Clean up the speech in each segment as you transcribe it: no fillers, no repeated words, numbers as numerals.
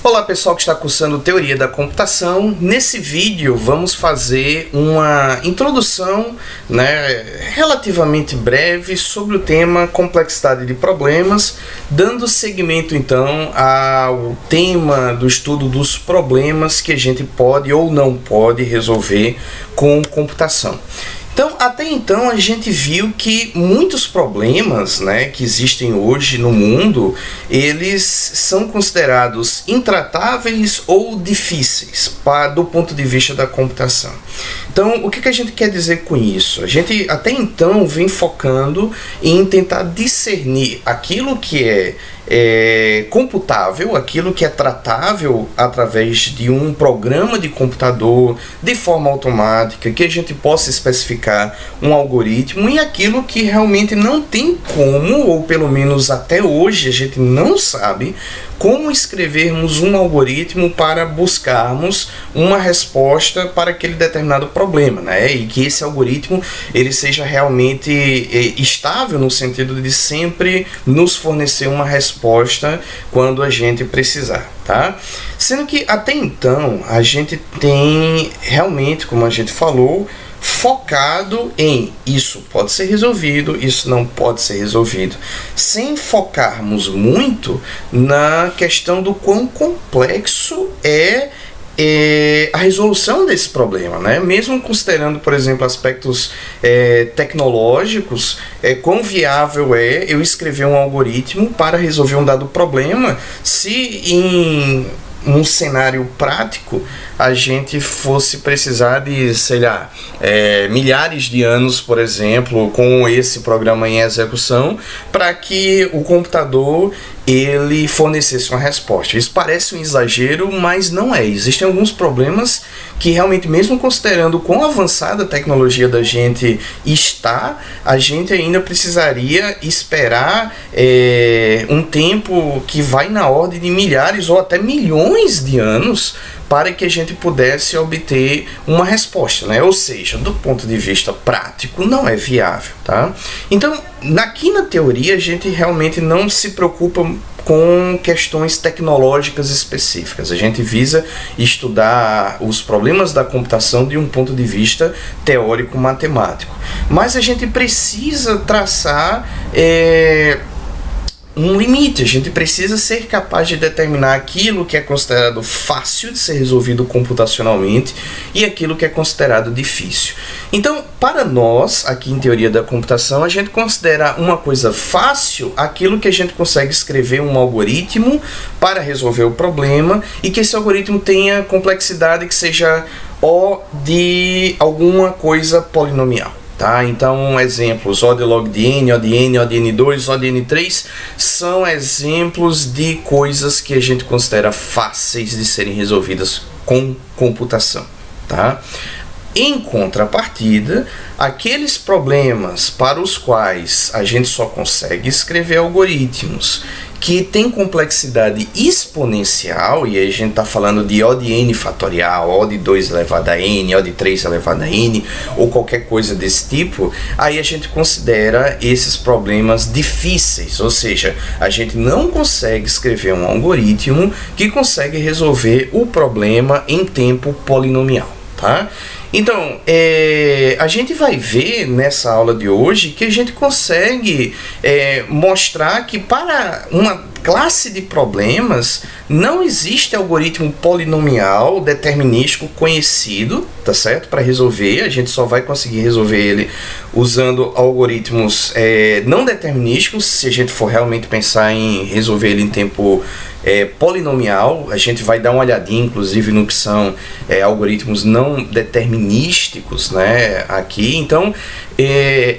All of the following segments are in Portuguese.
Olá pessoal que está cursando Teoria da Computação. Nesse vídeo vamos fazer uma introdução, relativamente breve sobre o tema complexidade de problemas, dando seguimento então ao tema do estudo dos problemas que a gente pode ou não pode resolver com computação. Então, até então a gente viu que muitos problemas, que existem hoje no mundo, eles são considerados intratáveis ou difíceis do ponto de vista da computação. Então, o que a gente quer dizer com isso? A gente até então vem focando em tentar discernir aquilo que é computável, aquilo que é tratável através de um programa de computador de forma automática, que a gente possa especificar um algoritmo, e aquilo que realmente não tem como, ou pelo menos até hoje a gente não sabe como escrevermos um algoritmo para buscarmos uma resposta para aquele determinado problema, e que esse algoritmo ele seja realmente estável no sentido de sempre nos fornecer uma resposta quando a gente precisar, tá? Sendo que até então a gente tem realmente, como a gente falou, focado em isso pode ser resolvido, isso não pode ser resolvido, sem focarmos muito na questão do quão complexo é a resolução desse problema, mesmo considerando, por exemplo, aspectos tecnológicos, quão viável é eu escrever um algoritmo para resolver um dado problema, se em um cenário prático a gente fosse precisar de, milhares de anos, por exemplo, com esse programa em execução, para que o computador ele fornecesse uma resposta. Isso parece um exagero, mas não é. Existem alguns problemas que realmente, mesmo considerando quão avançada a tecnologia da gente está, a gente ainda precisaria esperar um tempo que vai na ordem de milhares ou até milhões de anos para que a gente pudesse obter uma resposta, Ou seja, do ponto de vista prático, não é viável, tá? Então, aqui na teoria, a gente realmente não se preocupa com questões tecnológicas específicas. A gente visa estudar os problemas da computação de um ponto de vista teórico-matemático. Mas a gente precisa traçar um limite, a gente precisa ser capaz de determinar aquilo que é considerado fácil de ser resolvido computacionalmente e aquilo que é considerado difícil. Então, para nós, aqui em Teoria da Computação, a gente considera uma coisa fácil aquilo que a gente consegue escrever um algoritmo para resolver o problema e que esse algoritmo tenha complexidade que seja O de alguma coisa polinomial. Tá? Então, exemplos, O de log de n, O de n, O de n2, O de n3 são exemplos de coisas que a gente considera fáceis de serem resolvidas com computação. Tá? Em contrapartida, aqueles problemas para os quais a gente só consegue escrever algoritmos que tem complexidade exponencial, e aí a gente está falando de O de n fatorial, O de 2 elevado a n, O de 3 elevado a n, ou qualquer coisa desse tipo, aí a gente considera esses problemas difíceis, ou seja, a gente não consegue escrever um algoritmo que consegue resolver o problema em tempo polinomial, tá? Então, a gente vai ver nessa aula de hoje que a gente consegue mostrar que para uma classe de problemas não existe algoritmo polinomial determinístico conhecido, tá certo? Para resolver, a gente só vai conseguir resolver ele usando algoritmos não determinísticos. Se a gente for realmente pensar em resolver ele em tempo polinomial, a gente vai dar uma olhadinha inclusive no que são algoritmos não determinísticos, aqui. Então,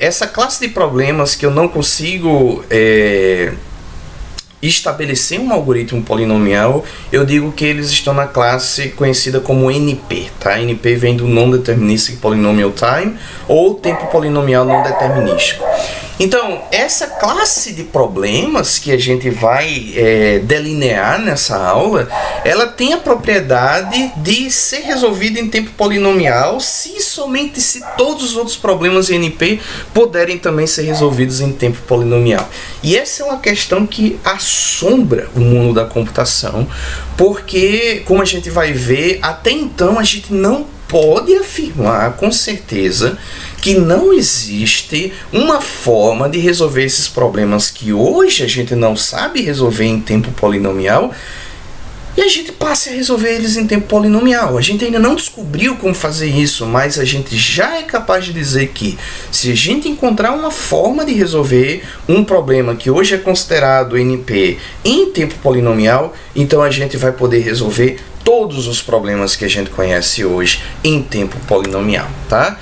essa classe de problemas que eu não consigo estabelecer um algoritmo polinomial, eu digo que eles estão na classe conhecida como NP, tá? NP vem do Non-Deterministic Polynomial Time, ou tempo polinomial não determinístico. Então, essa classe de problemas que a gente vai delinear nessa aula, ela tem a propriedade de ser resolvida em tempo polinomial somente se todos os outros problemas em NP puderem também ser resolvidos em tempo polinomial. E essa é uma questão que assombra o mundo da computação, porque, como a gente vai ver, até então a gente não pode afirmar com certeza que não existe uma forma de resolver esses problemas que hoje a gente não sabe resolver em tempo polinomial e a gente passe a resolver eles em tempo polinomial. A gente ainda não descobriu como fazer isso, mas a gente já é capaz de dizer que se a gente encontrar uma forma de resolver um problema que hoje é considerado NP em tempo polinomial, então a gente vai poder resolver todos os problemas que a gente conhece hoje em tempo polinomial, tá?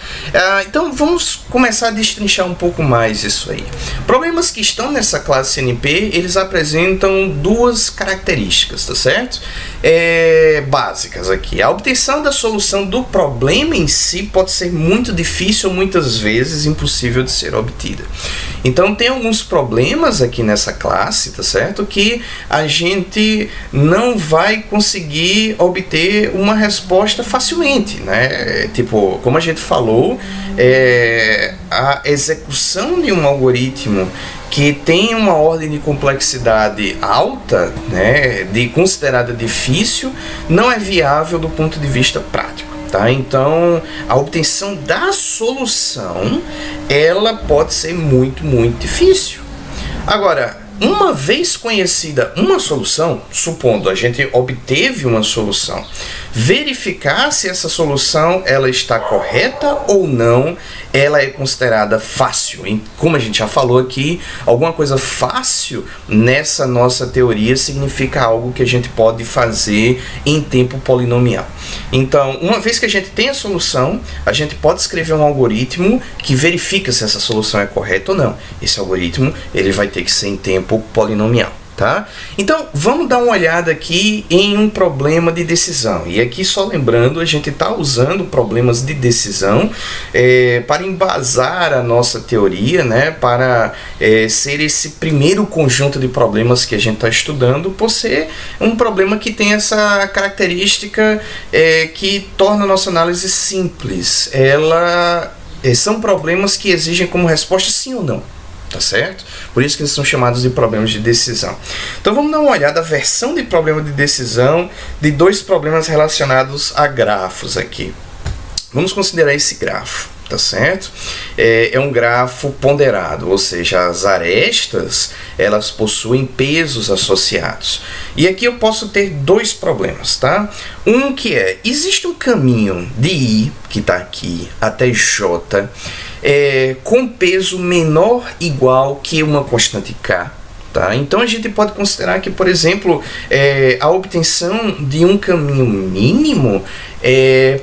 Então vamos começar a destrinchar um pouco mais isso aí. Problemas que estão nessa classe NP, eles apresentam duas características, tá certo? Básicas aqui. A obtenção da solução do problema em si pode ser muito difícil ou muitas vezes impossível de ser obtida. Então tem alguns problemas aqui nessa classe, tá certo? Que a gente não vai conseguir obter uma resposta facilmente, né? Tipo, como a gente falou, a execução de um algoritmo que tem uma ordem de complexidade alta, né, de considerada difícil, não é viável do ponto de vista prático. Tá? Então, a obtenção da solução, ela pode ser muito, muito difícil. Agora, uma vez conhecida uma solução, supondo a gente obteve uma solução, verificar se essa solução ela está correta ou não, ela é considerada fácil. Como a gente já falou aqui, alguma coisa fácil nessa nossa teoria significa algo que a gente pode fazer em tempo polinomial. Então, uma vez que a gente tem a solução, a gente pode escrever um algoritmo que verifica se essa solução é correta ou não. Esse algoritmo ele vai ter que ser em tempo polinomial. Tá? Então, vamos dar uma olhada aqui em um problema de decisão. E aqui, só lembrando, a gente está usando problemas de decisão para embasar a nossa teoria, né? Para ser esse primeiro conjunto de problemas que a gente está estudando, por ser um problema que tem essa característica que torna a nossa análise simples. São problemas que exigem como resposta sim ou não. Tá certo? Por isso que eles são chamados de problemas de decisão. Então vamos dar uma olhada à versão de problema de decisão de dois problemas relacionados a grafos aqui. Vamos considerar esse grafo, tá certo? É um grafo ponderado, ou seja, as arestas elas possuem pesos associados. E aqui eu posso ter dois problemas, tá? Um que existe um caminho de I, que está aqui, até J, com peso menor ou igual que uma constante K. Tá? Então a gente pode considerar que, por exemplo, a obtenção de um caminho mínimo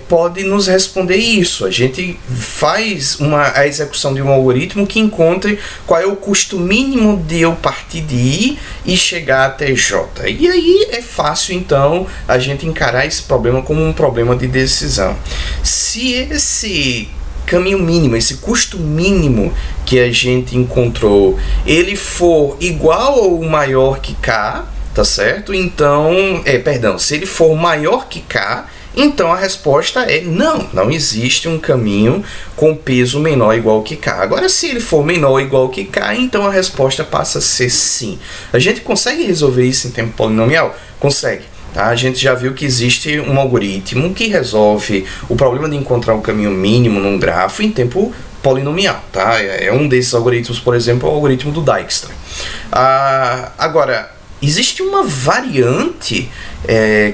pode nos responder isso. A gente faz a execução de um algoritmo que encontre qual é o custo mínimo de eu partir de I e chegar até J. E aí é fácil, então, a gente encarar esse problema como um problema de decisão. Se esse caminho mínimo, esse custo mínimo que a gente encontrou, ele for igual ou maior que K, tá certo? Então, se ele for maior que K, então a resposta é não existe um caminho com peso menor ou igual que K. Agora, se ele for menor ou igual que K, então a resposta passa a ser sim. A gente consegue resolver isso em tempo polinomial? Consegue. Tá? A gente já viu que existe um algoritmo que resolve o problema de encontrar um caminho mínimo num grafo em tempo polinomial. Tá? Um desses algoritmos, por exemplo, é o algoritmo do Dijkstra. Agora, existe uma variante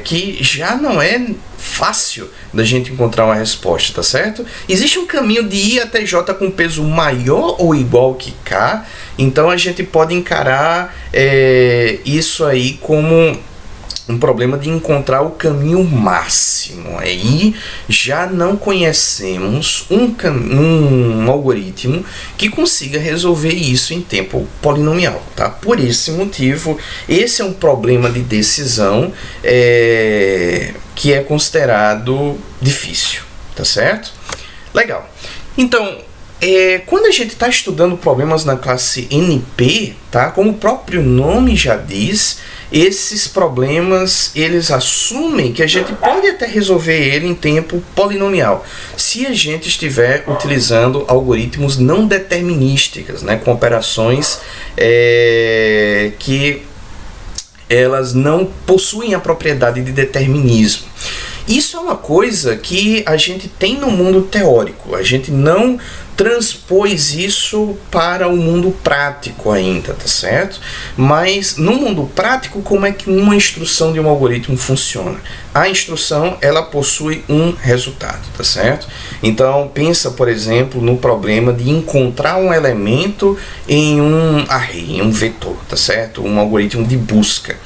que já não é fácil da gente encontrar uma resposta, tá certo? Existe um caminho de I até J com peso maior ou igual que K, então a gente pode encarar isso aí como um problema de encontrar o caminho máximo. Aí já não conhecemos um algoritmo que consiga resolver isso em tempo polinomial. Tá? Por esse motivo, esse é um problema de decisão que é considerado difícil. Tá certo? Legal. Então, quando a gente está estudando problemas na classe NP, tá? Como o próprio nome já diz, esses problemas eles assumem que a gente pode até resolver ele em tempo polinomial, se a gente estiver utilizando algoritmos não determinísticos, né? Com operações que elas não possuem a propriedade de determinismo. Isso é uma coisa que a gente tem no mundo teórico, a gente não transpôs isso para o mundo prático ainda, tá certo? Mas no mundo prático, como é que uma instrução de um algoritmo funciona? A instrução, ela possui um resultado, tá certo? Então, pensa, por exemplo, no problema de encontrar um elemento em um array, em um vetor, tá certo? Um algoritmo de busca.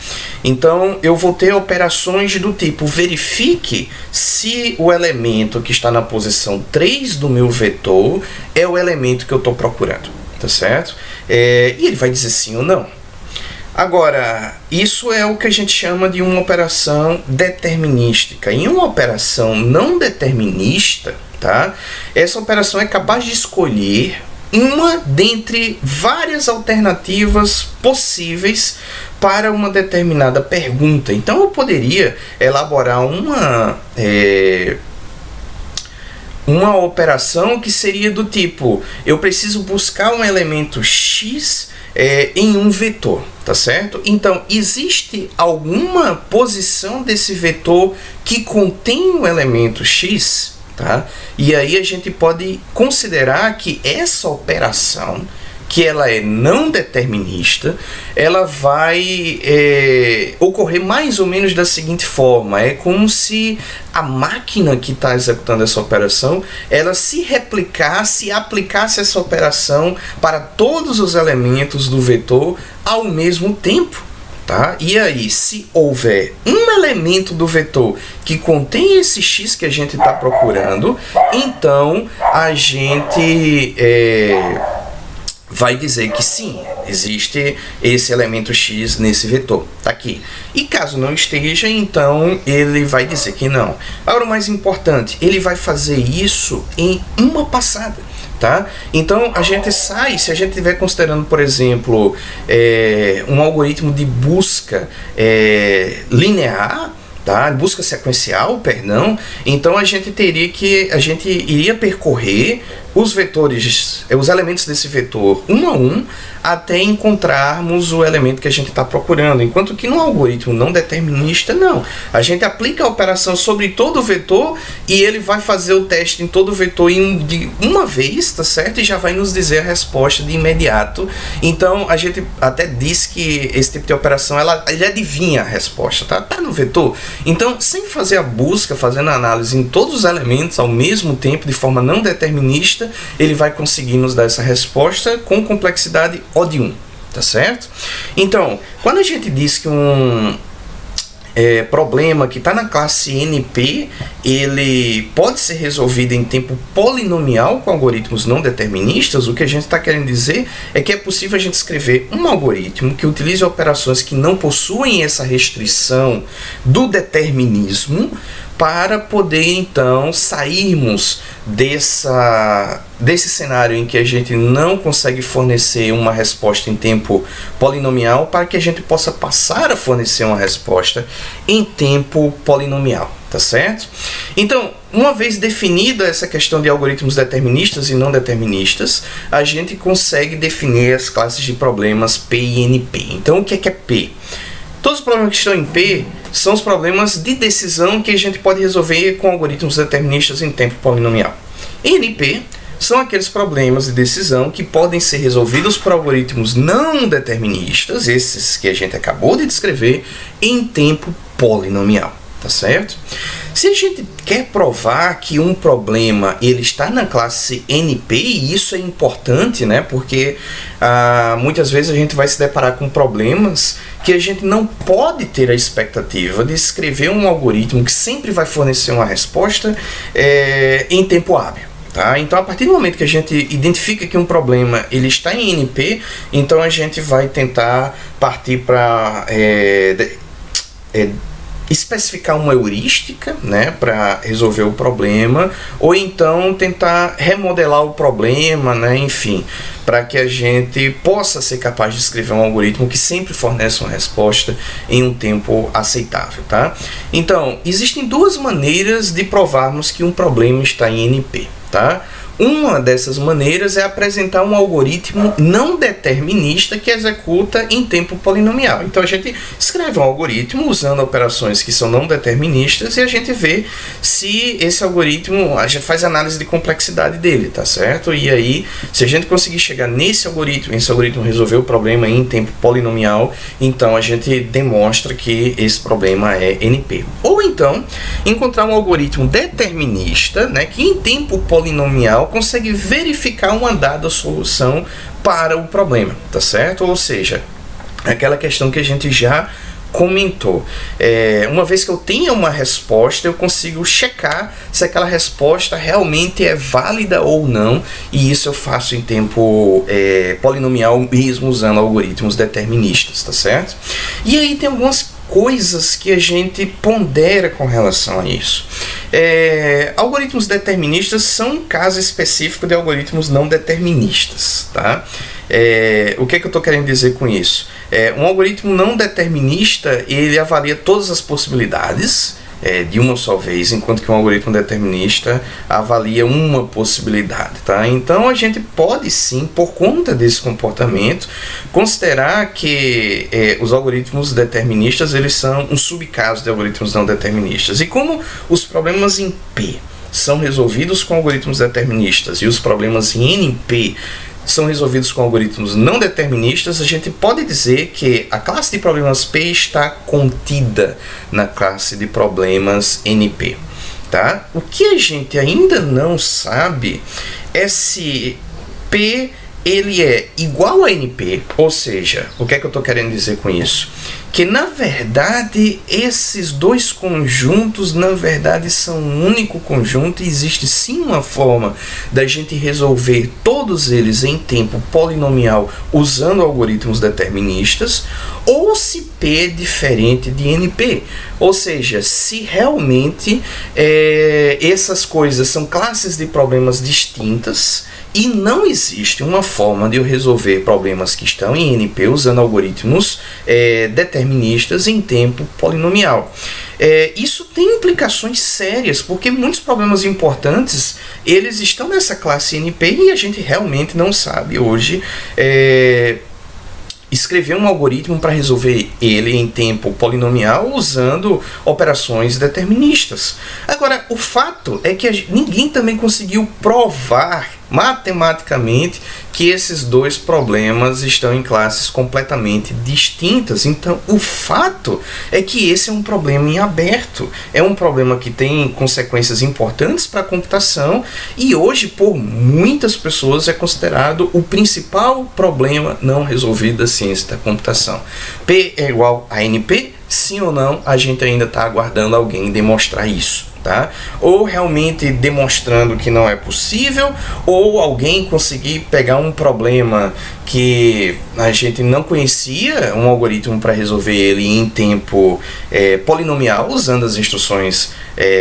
Então, eu vou ter operações do tipo, verifique se o elemento que está na posição 3 do meu vetor é o elemento que eu estou procurando, tá certo? E ele vai dizer sim ou não. Agora, isso é o que a gente chama de uma operação determinística. Em uma operação não determinista, tá? Essa operação é capaz de escolher uma dentre várias alternativas possíveis para uma determinada pergunta. Então eu poderia elaborar uma operação que seria do tipo, eu preciso buscar um elemento X em um vetor, tá certo? Então, existe alguma posição desse vetor que contém o elemento X, tá? E aí a gente pode considerar que essa operação, que ela é não determinista, ela vai ocorrer mais ou menos da seguinte forma. É como se a máquina que está executando essa operação, ela se replicasse, aplicasse essa operação para todos os elementos do vetor ao mesmo tempo. Tá? E aí, se houver um elemento do vetor que contém esse X que a gente está procurando, então a gente vai dizer que sim, existe esse elemento X nesse vetor, tá aqui. E caso não esteja, então ele vai dizer que não. Agora, o mais importante, ele vai fazer isso em uma passada, tá? Então, a gente sai, se a gente estiver considerando, por exemplo, um algoritmo de busca linear, tá? Busca sequencial, perdão. Então a gente iria percorrer os vetores, os elementos desse vetor um a um, até encontrarmos o elemento que a gente está procurando. Enquanto que no algoritmo não determinista, não. A gente aplica a operação sobre todo o vetor e ele vai fazer o teste em todo o vetor de uma vez, tá certo? E já vai nos dizer a resposta de imediato. Então a gente até diz que esse tipo de operação, ele adivinha a resposta, tá? Tá no vetor. Então, sem fazer a busca, fazendo a análise em todos os elementos ao mesmo tempo, de forma não determinista, ele vai conseguir nos dar essa resposta com complexidade O de 1, tá certo? Então, quando a gente diz que um problema que está na classe NP, ele pode ser resolvido em tempo polinomial com algoritmos não deterministas, o que a gente está querendo dizer é que é possível a gente escrever um algoritmo que utilize operações que não possuem essa restrição do determinismo, para poder então sairmos desse cenário em que a gente não consegue fornecer uma resposta em tempo polinomial, para que a gente possa passar a fornecer uma resposta em tempo polinomial, tá certo? Então, uma vez definida essa questão de algoritmos deterministas e não deterministas, a gente consegue definir as classes de problemas P e NP. Então, o que é P? Todos os problemas que estão em P são os problemas de decisão que a gente pode resolver com algoritmos deterministas em tempo polinomial. NP são aqueles problemas de decisão que podem ser resolvidos por algoritmos não deterministas, esses que a gente acabou de descrever, em tempo polinomial, tá certo? Se a gente quer provar que um problema ele está na classe NP, e isso é importante, né? Porque muitas vezes a gente vai se deparar com problemas que a gente não pode ter a expectativa de escrever um algoritmo que sempre vai fornecer uma resposta em tempo hábil. Tá? Então, a partir do momento que a gente identifica que um problema ele está em NP, então a gente vai tentar partir para especificar uma heurística, né, para resolver o problema, ou então tentar remodelar o problema, né, enfim, para que a gente possa ser capaz de escrever um algoritmo que sempre fornece uma resposta em um tempo aceitável, tá? Então, existem duas maneiras de provarmos que um problema está em NP, tá? Uma dessas maneiras é apresentar um algoritmo não determinista que executa em tempo polinomial. Então a gente escreve um algoritmo usando operações que são não deterministas e a gente vê se esse algoritmo, a gente faz análise de complexidade dele, tá certo? E aí, se a gente conseguir chegar nesse algoritmo, esse algoritmo resolver o problema em tempo polinomial, então a gente demonstra que esse problema é NP. Ou então, encontrar um algoritmo determinista, né, que em tempo polinomial consegue verificar uma dada solução para o problema, tá certo? Ou seja, aquela questão que a gente já comentou. Uma vez que eu tenha uma resposta, eu consigo checar se aquela resposta realmente é válida ou não, e isso eu faço em tempo polinomial mesmo usando algoritmos deterministas, tá certo? E aí tem algumas coisas que a gente pondera com relação a isso. Algoritmos deterministas são um caso específico de algoritmos não deterministas, tá? O que é que eu estou querendo dizer com isso? Um algoritmo não determinista, ele avalia todas as possibilidades de uma só vez, enquanto que um algoritmo determinista avalia uma possibilidade, tá? Então a gente pode sim, por conta desse comportamento, considerar que os algoritmos deterministas eles são um subcaso de algoritmos não deterministas. E como os problemas em P são resolvidos com algoritmos deterministas e os problemas em NP são resolvidos com algoritmos não deterministas, a gente pode dizer que a classe de problemas P está contida na classe de problemas NP, tá? O que a gente ainda não sabe é se P ele é igual a NP, ou seja, o que é que eu estou querendo dizer com isso? Que na verdade esses dois conjuntos na verdade são um único conjunto e existe sim uma forma da gente resolver todos eles em tempo polinomial usando algoritmos deterministas, ou se P é diferente de NP, ou seja, se realmente essas coisas são classes de problemas distintas e não existe uma forma de eu resolver problemas que estão em NP usando algoritmos deterministas em tempo polinomial. Isso tem implicações sérias, porque muitos problemas importantes eles estão nessa classe NP e a gente realmente não sabe hoje escrever um algoritmo para resolver ele em tempo polinomial usando operações deterministas. Agora, o fato é que ninguém também conseguiu provar matematicamente que esses dois problemas estão em classes completamente distintas. Então, o fato é que esse é um problema em aberto. É um problema que tem consequências importantes para a computação e hoje, por muitas pessoas, é considerado o principal problema não resolvido da ciência da computação. P é igual a NP? Sim ou não? A gente ainda está aguardando alguém demonstrar isso. Tá? Ou realmente demonstrando que não é possível, ou alguém conseguir pegar um problema que a gente não conhecia, um algoritmo para resolver ele em tempo polinomial, usando as instruções,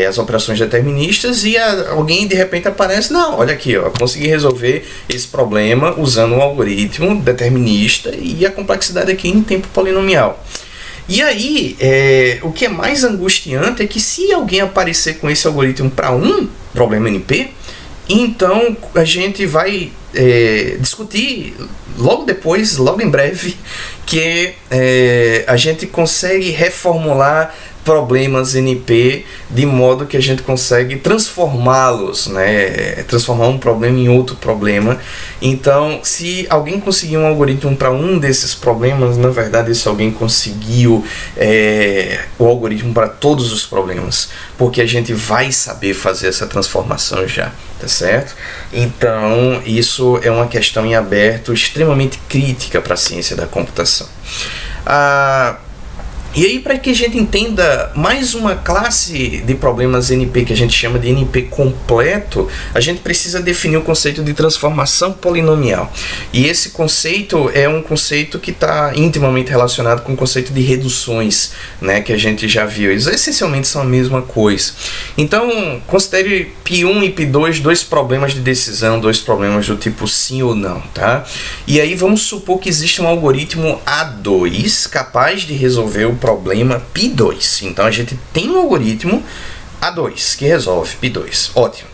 as operações deterministas, e alguém de repente aparece, não, olha aqui, ó, consegui resolver esse problema usando um algoritmo determinista e a complexidade aqui em tempo polinomial. E aí, o que é mais angustiante é que se alguém aparecer com esse algoritmo para um problema NP, então a gente vai discutir logo depois, logo em breve, que a gente consegue reformular problemas NP de modo que a gente consegue transformá-los, né? Transformar um problema em outro problema. Então, se alguém conseguir um algoritmo para um desses problemas, na verdade esse alguém conseguiu o algoritmo para todos os problemas, porque a gente vai saber fazer essa transformação já, tá certo? Então, isso é uma questão em aberto extremamente crítica para a ciência da computação. E aí, para que a gente entenda mais uma classe de problemas NP que a gente chama de NP completo, a gente precisa definir o conceito de transformação polinomial. E esse conceito é um conceito que está intimamente relacionado com o conceito de reduções, né, que a gente já viu. Eles essencialmente são a mesma coisa. Então, considere P1 e P2 dois problemas de decisão, dois problemas do tipo sim ou não, tá? E aí vamos supor que existe um algoritmo A2 capaz de resolver o problema P2. Então a gente tem um algoritmo A2 que resolve P2. Ótimo.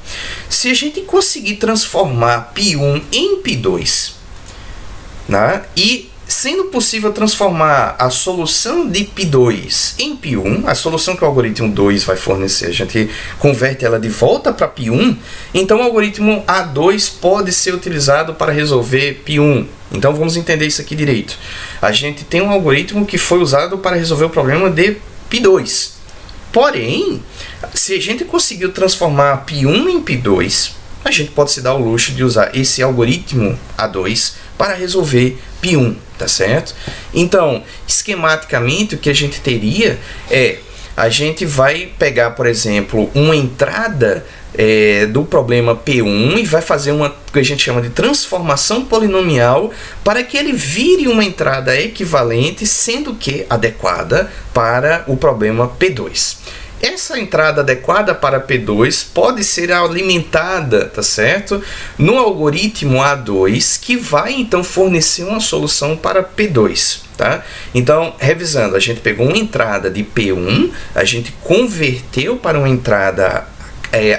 Se a gente conseguir transformar P1 em P2, né, e sendo possível transformar a solução de P2 em P1, a solução que o algoritmo 2 vai fornecer, a gente converte ela de volta para P1, então o algoritmo A2 pode ser utilizado para resolver P1. Então vamos entender isso aqui direito. A gente tem um algoritmo que foi usado para resolver o problema de P2. Porém, se a gente conseguiu transformar P1 em P2, a gente pode se dar o luxo de usar esse algoritmo A2 para resolver P1, tá certo? Então, esquematicamente, o que a gente teria é, a gente vai pegar, por exemplo, uma entrada do problema P1 e vai fazer uma que a gente chama de transformação polinomial para que ele vire uma entrada equivalente, sendo que adequada para o problema P2. Essa entrada adequada para P2 pode ser alimentada, tá certo? No algoritmo A2, que vai então fornecer uma solução para P2, tá? Então, revisando, a gente pegou uma entrada de P1, a gente converteu para uma entrada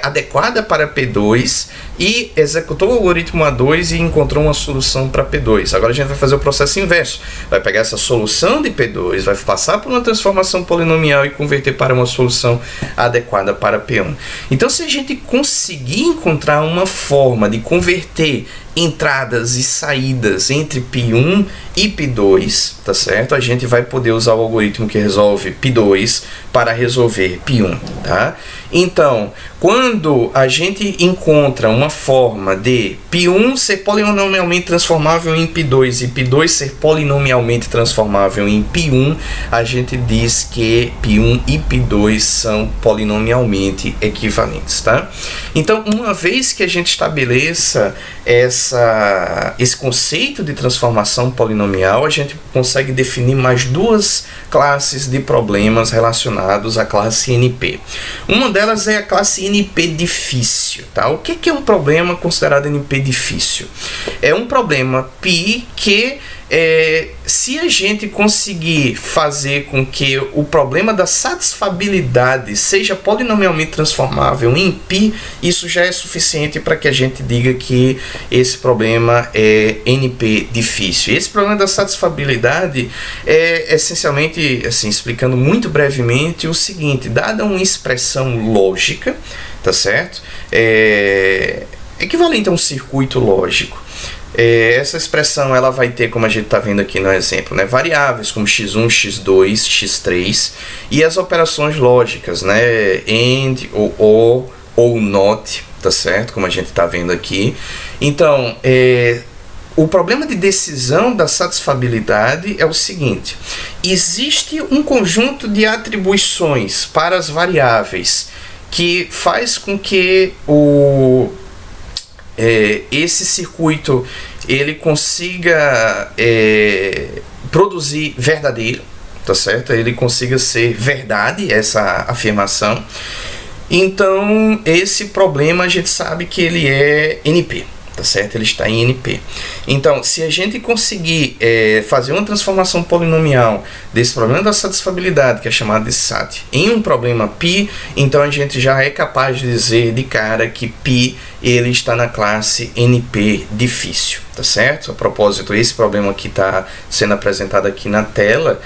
adequada para P2 e executou o algoritmo A2 e encontrou uma solução para P2. Agora a gente vai fazer o processo inverso. Vai pegar essa solução de P2, vai passar por uma transformação polinomial e converter para uma solução adequada para P1. Então, se a gente conseguir encontrar uma forma de converter entradas e saídas entre P1 e P2, tá certo? A gente vai poder usar o algoritmo que resolve P2 para resolver P1, tá? Então, quando a gente encontra uma forma de P1 ser polinomialmente transformável em P2 e P2 ser polinomialmente transformável em P1, a gente diz que P1 e P2 são polinomialmente equivalentes, tá? Então, uma vez que a gente estabeleça esse conceito de transformação polinomial, a gente consegue definir mais duas classes de problemas relacionados à classe NP. Uma delas é a classe NP difícil, tá? O que é um problema considerado NP difícil? É um problema P que se a gente conseguir fazer com que o problema da satisfabilidade seja polinomialmente transformável em π, isso já é suficiente para que a gente diga que esse problema é NP difícil. Esse problema da satisfabilidade é essencialmente, assim, explicando muito brevemente, o seguinte: dada uma expressão lógica, tá certo? Equivalente a um circuito lógico. Essa expressão ela vai ter, como a gente está vendo aqui no exemplo, né, variáveis como x1, x2, x3 e as operações lógicas, né, AND ou OR ou NOT, tá certo? Como a gente está vendo aqui. Então, o problema de decisão da satisfabilidade é o seguinte: existe um conjunto de atribuições para as variáveis que faz com que esse circuito ele consiga produzir verdadeiro, tá certo? Ele consiga ser verdade, essa afirmação. Então, esse problema a gente sabe que ele é NP, tá certo? Ele está em NP. Então, se a gente conseguir fazer uma transformação polinomial desse problema da satisfabilidade, que é chamado de SAT, em um problema π, então a gente já é capaz de dizer de cara que π ele está na classe NP difícil, tá certo? A propósito, esse problema que está sendo apresentado aqui na tela,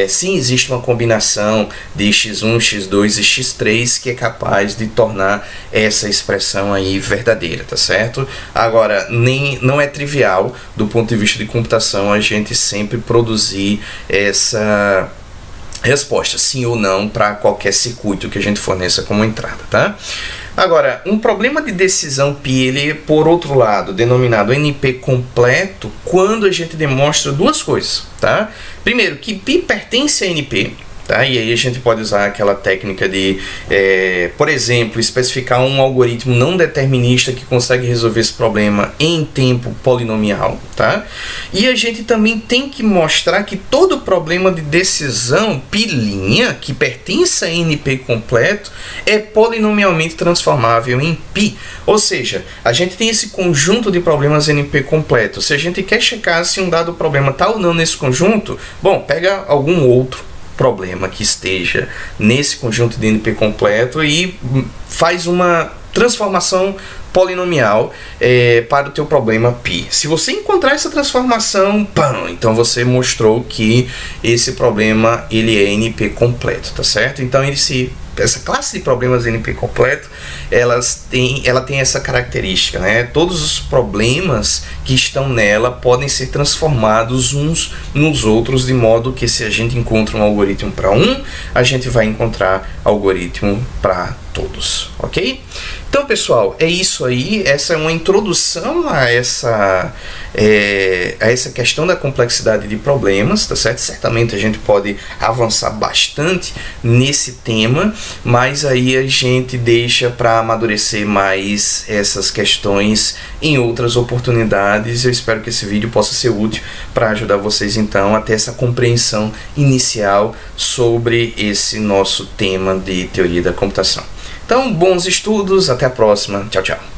sim, existe uma combinação de x1, x2 e x3 que é capaz de tornar essa expressão aí verdadeira, tá certo? Agora, não é trivial, do ponto de vista de computação, a gente sempre produzir essa resposta, sim ou não, para qualquer circuito que a gente forneça como entrada, tá? Agora, um problema de decisão π, ele é, por outro lado, denominado NP completo, quando a gente demonstra duas coisas, tá? Primeiro, que π pertence a NP, Tá? E aí a gente pode usar aquela técnica de, por exemplo, especificar um algoritmo não determinista que consegue resolver esse problema em tempo polinomial. Tá? E a gente também tem que mostrar que todo problema de decisão π', que pertence a NP completo, é polinomialmente transformável em π. Ou seja, a gente tem esse conjunto de problemas NP completo. Se a gente quer checar se um dado problema está ou não nesse conjunto, bom, pega algum outro problema que esteja nesse conjunto de NP completo e faz uma transformação polinomial para o teu problema π. Se você encontrar essa transformação, então você mostrou que esse problema ele é NP completo, tá certo? Então essa classe de problemas NP completo, ela tem essa característica, né? Todos os problemas que estão nela podem ser transformados uns nos outros, de modo que se a gente encontra um algoritmo para um, a gente vai encontrar algoritmo para todos, ok? Então, pessoal, é isso aí. Essa é uma introdução a essa questão da complexidade de problemas, tá certo? Certamente a gente pode avançar bastante nesse tema, mas aí a gente deixa para amadurecer mais essas questões em outras oportunidades. Eu espero que esse vídeo possa ser útil para ajudar vocês, então, a ter essa compreensão inicial sobre esse nosso tema de teoria da computação. Então, bons estudos, até a próxima. Tchau, tchau.